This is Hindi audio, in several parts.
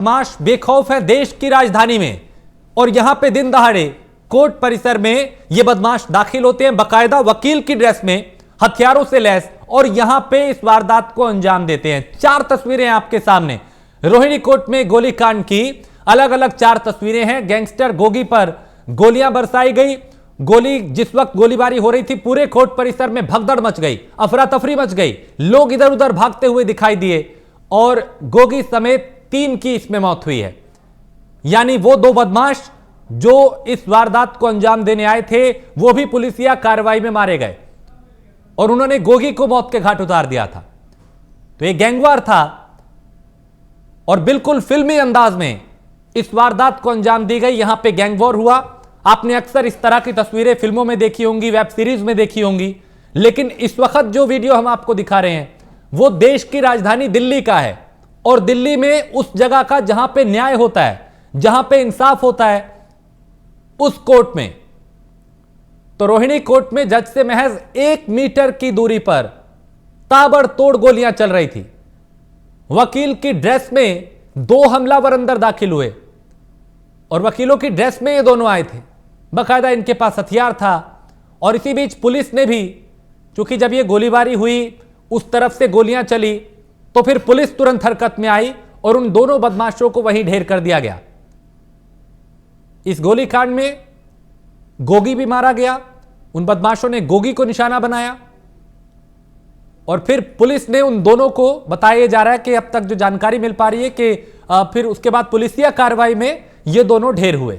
बदमाश बेखौफ है देश की राजधानी में और यहां पे दिन दहाड़े कोर्ट परिसर में ये बदमाश दाखिल होते हैं बाकायदा वकील की ड्रेस में, हथियारों से लैस, और यहां पे इस वारदात को अंजाम देते हैं। 4 तस्वीरें आपके सामने रोहिणी कोर्ट में गोलीकांड की अलग अलग 4 तस्वीरें हैं। गैंगस्टर गोगी पर गोलियां बरसाई गई। गोली जिस वक्त गोलीबारी हो रही थी पूरे कोर्ट परिसर में भगदड़ मच गई, अफरा तफरी मच गई, लोग इधर उधर भागते हुए दिखाई दिए और गोगी समेत 3 की इसमें मौत हुई है। यानी वो 2 बदमाश जो इस वारदात को अंजाम देने आए थे वो भी पुलिसिया कार्रवाई में मारे गए और उन्होंने गोगी को मौत के घाट उतार दिया था। तो ये गैंगवार था और बिल्कुल फिल्मी अंदाज में इस वारदात को अंजाम दी गई। यहां पे गैंगवॉर हुआ। आपने अक्सर इस तरह की तस्वीरें फिल्मों में देखी होंगी, वेब सीरीज में देखी होंगी, लेकिन इस वक्त जो वीडियो हम आपको दिखा रहे हैं वो देश की राजधानी दिल्ली का है और दिल्ली में उस जगह का जहां पे न्याय होता है, जहां पे इंसाफ होता है, उस कोर्ट में। तो रोहिणी कोर्ट में जज से महज 1 मीटर की दूरी पर ताबड़तोड़ गोलियां चल रही थी। वकील की ड्रेस में 2 हमलावर अंदर दाखिल हुए और वकीलों की ड्रेस में ये दोनों आए थे, बाकायदा इनके पास हथियार था। और इसी बीच पुलिस ने भी, चूंकि जब ये गोलीबारी हुई उस तरफ से गोलियां चली तो फिर पुलिस तुरंत हरकत में आई और उन दोनों बदमाशों को वहीं ढेर कर दिया गया। इस गोलीकांड में गोगी भी मारा गया। उन बदमाशों ने गोगी को निशाना बनाया और फिर पुलिस ने उन दोनों को, बताया जा रहा है कि अब तक जो जानकारी मिल पा रही है कि फिर उसके बाद पुलिसिया कार्रवाई में ये दोनों ढेर हुए।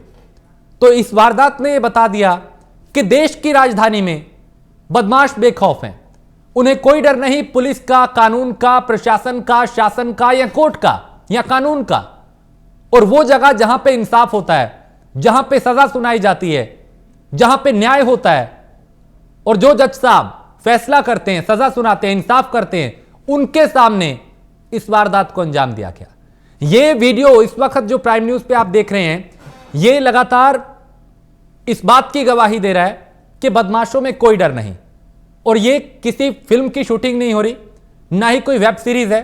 तो इस वारदात ने यह बता दिया कि देश की राजधानी में बदमाश बेखौफ हैं, उन्हें कोई डर नहीं पुलिस का, कानून का, प्रशासन का, शासन का या कोर्ट का या कानून का। और वो जगह जहां पे इंसाफ होता है, जहां पे सजा सुनाई जाती है, जहां पे न्याय होता है और जो जज साहब फैसला करते हैं, सजा सुनाते हैं, इंसाफ करते हैं, उनके सामने इस वारदात को अंजाम दिया गया। ये वीडियो इस वक्त जो प्राइम न्यूज पे आप देख रहे हैं, ये लगातार इस बात की गवाही दे रहा है कि बदमाशों में कोई डर नहीं। और ये किसी फिल्म की शूटिंग नहीं हो रही, ना ही कोई वेब सीरीज है।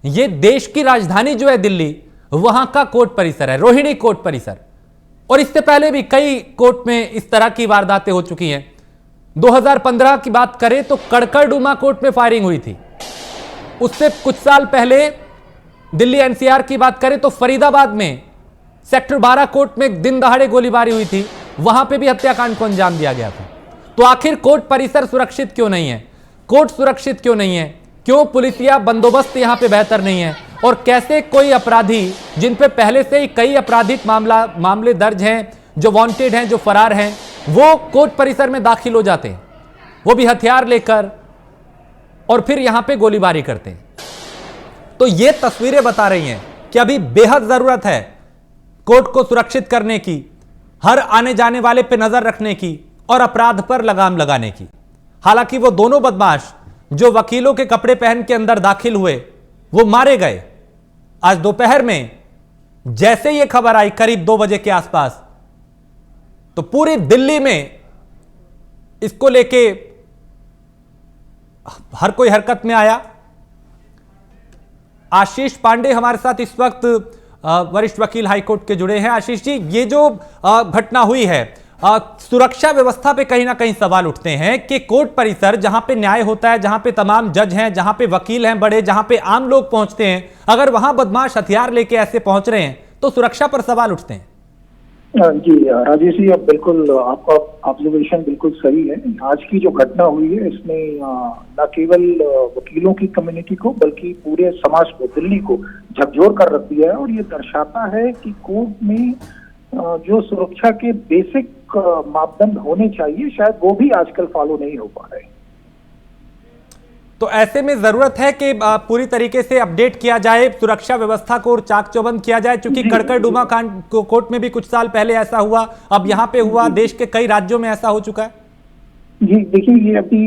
ये देश की राजधानी जो है दिल्ली, वहां का कोर्ट परिसर है, रोहिणी कोर्ट परिसर। और इससे पहले भी कई कोर्ट में इस तरह की वारदातें हो चुकी हैं। 2015 की बात करें तो कड़कड़डूमा कोर्ट में फायरिंग हुई थी। उससे कुछ साल पहले दिल्ली एनसीआर की बात करें तो फरीदाबाद में सेक्टर 12 कोर्ट में दिन दहाड़े गोलीबारी हुई थी, वहां पे भी हत्याकांड को अंजाम दिया गया था। तो आखिर कोर्ट परिसर सुरक्षित क्यों नहीं है? कोर्ट सुरक्षित क्यों नहीं है? क्यों पुलिसिया बंदोबस्त यहां पे बेहतर नहीं है? और कैसे कोई अपराधी जिन पे पहले से ही कई आपराधिक मामले दर्ज हैं, जो वांटेड हैं, जो फरार हैं, वो कोर्ट परिसर में दाखिल हो जाते हैं, वो भी हथियार लेकर, और फिर यहां पे गोलीबारी करते हैं। तो ये तस्वीरें बता रही हैं कि अभी बेहद जरूरत है कोर्ट को सुरक्षित करने की, हर आने जाने वाले पे नजर रखने की और अपराध पर लगाम लगाने की। हालांकि वो दोनों बदमाश जो वकीलों के कपड़े पहन के अंदर दाखिल हुए वो मारे गए। आज दोपहर में जैसे ये खबर आई करीब 2 बजे के आसपास, तो पूरी दिल्ली में इसको लेके हर कोई हरकत में आया। आशीष पांडे हमारे साथ इस वक्त वरिष्ठ वकील हाईकोर्ट के जुड़े हैं। आशीष जी, ये जो घटना हुई है, सुरक्षा व्यवस्था पे कहीं ना कहीं सवाल उठते हैं कि कोर्ट परिसर जहां पे न्याय होता है, जहां पे तमाम जज हैं, जहां पे वकील हैं बड़े, जहां पे आम लोग पहुंचते हैं, अगर वहां बदमाश हथियार लेके ऐसे पहुंच रहे हैं तो सुरक्षा पर सवाल उठते हैं। जी राजेश जी, अब बिल्कुल आपका ऑब्जर्वेशन बिल्कुल सही है। आज की जो घटना हुई है इसमें न केवल वकीलों की कम्युनिटी को बल्कि पूरे समाज को, दिल्ली को झकझोर कर रख दिया है। और ये दर्शाता है कि कोर्ट में जो सुरक्षा के बेसिक मापदंड होने चाहिए शायद वो भी आजकल फॉलो नहीं हो पा रहे। तो ऐसे में जरूरत है कि पूरी तरीके से अपडेट किया जाए, सुरक्षा व्यवस्था को और चाक चौबंद किया जाए, क्योंकि कड़कड़डूमा कांड कोर्ट में भी कुछ साल पहले ऐसा हुआ, अब यहाँ पे हुआ, देश के कई राज्यों में ऐसा हो चुका है। जी देखिए, ये अभी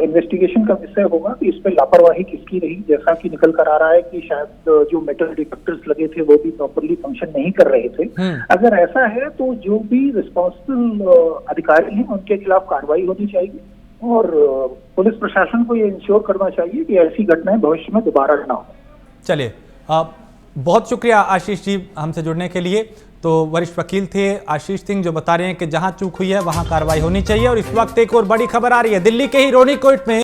इन्वेस्टिगेशन का विषय होगा कि इस पे लापरवाही किसकी रही। जैसा कि निकल कर आ रहा है कि शायद जो मेटल डिटेक्टर्स लगे थे वो भी प्रॉपरली फंक्शन नहीं कर रहे थे। अगर ऐसा है तो जो भी रिस्पॉन्सिबल अधिकारी हैं उनके खिलाफ कार्रवाई होनी चाहिए और पुलिस प्रशासन को ये इंश्योर करना चाहिए कि ऐसी घटनाएं भविष्य में दोबारा ना हो। चलिए, बहुत शुक्रिया आशीष जी हमसे जुड़ने के लिए। तो वरिष्ठ वकील थे आशीष सिंह, जो बता रहे हैं कि जहां चूक हुई है वहां कार्रवाई होनी चाहिए। और इस वक्त एक और बड़ी खबर आ रही है, दिल्ली के ही रोनी कोर्ट में